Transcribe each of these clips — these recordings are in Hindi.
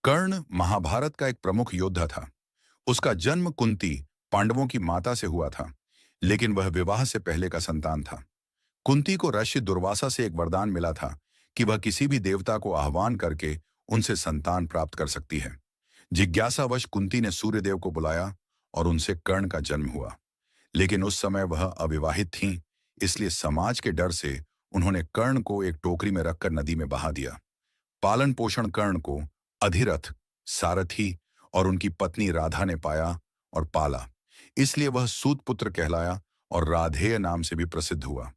कर्ण महाभारत का एक प्रमुख योद्धा था। उसका जन्म कुंती, पांडवों की माता से हुआ था, लेकिन वह विवाह से पहले का संतान था। कुंती को ऋषि दुर्वासा से एक वरदान मिला था कि वह किसी भी देवता को आह्वान करके उनसे संतान प्राप्त कर सकती है। जिज्ञासावश कुंती ने सूर्यदेव को बुलाया और उनसे कर्ण का जन्म हुआ। लेकिन उस समय वह अविवाहित थीं, इसलिए समाज के डर से उन्होंने कर्ण को एक टोकरी में रखकर नदी में बहा दिया। पालन पोषण कर्ण को अधिरथ, सारथी और उनकी पत्नी राधा ने पाया और पाला। इसलिए वह सूत पुत्र कहलाया और राधेय नाम से भी प्रसिद्ध हुआ।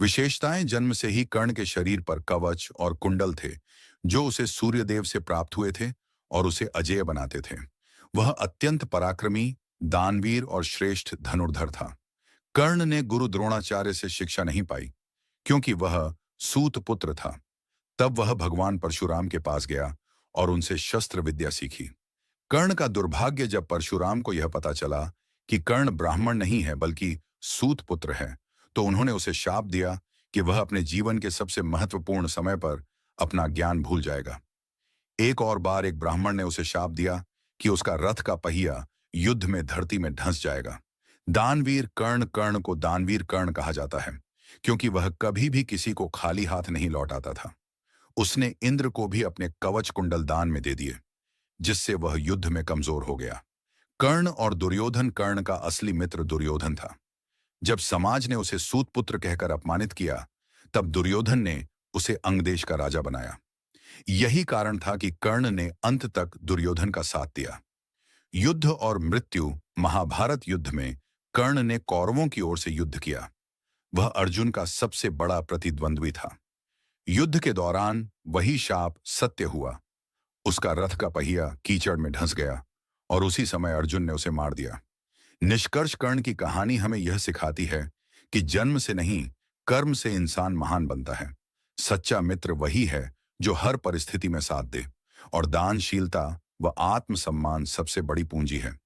विशेषताएं: जन्म से ही कर्ण के शरीर पर कवच और कुंडल थे, जो उसे सूर्यदेव से प्राप्त हुए थे और उसे अजेय बनाते थे। वह अत्यंत पराक्रमी, दानवीर और श्रेष्ठ धनुर्धर था। कर्ण ने गुरु द्रोणाचार्य से शिक्षा नहीं पाई, क्योंकि वह सूत पुत्र था। तब वह भगवान परशुराम के पास गया और उनसे शस्त्र विद्या सीखी। कर्ण का दुर्भाग्य जब परशुराम को यह पता चला कि कर्ण ब्राह्मण नहीं है बल्कि सूत पुत्र है, तो उन्होंने उसे शाप दिया कि वह अपने जीवन के सबसे महत्वपूर्ण समय पर अपना ज्ञान भूल जाएगा। एक और बार एक ब्राह्मण ने उसे शाप दिया कि उसका रथ का पहिया युद्ध में धरती में धंस जाएगा। दानवीर कर्ण कर्ण को दानवीर कर्ण कहा जाता है, क्योंकि वह कभी भी किसी को खाली हाथ नहीं लौटाता था। उसने इंद्र को भी अपने कवच कुंडल दान में दे दिए, जिससे वह युद्ध में कमजोर हो गया। कर्ण और दुर्योधन: कर्ण का असली मित्र दुर्योधन था। जब समाज ने उसे सूतपुत्र कहकर अपमानित किया, तब दुर्योधन ने उसे अंगदेश का राजा बनाया। यही कारण था कि कर्ण ने अंत तक दुर्योधन का साथ दिया। युद्ध और मृत्यु: महाभारत युद्ध में कर्ण ने कौरवों की ओर से युद्ध किया। वह अर्जुन का सबसे बड़ा प्रतिद्वंद्वी था। युद्ध के दौरान वही शाप सत्य हुआ। उसका रथ का पहिया कीचड़ में धंस गया और उसी समय अर्जुन ने उसे मार दिया। निष्कर्ष: कर्ण की कहानी हमें यह सिखाती है कि जन्म से नहीं, कर्म से इंसान महान बनता है। सच्चा मित्र वही है जो हर परिस्थिति में साथ दे, और दानशीलता व आत्मसम्मान सबसे बड़ी पूंजी है।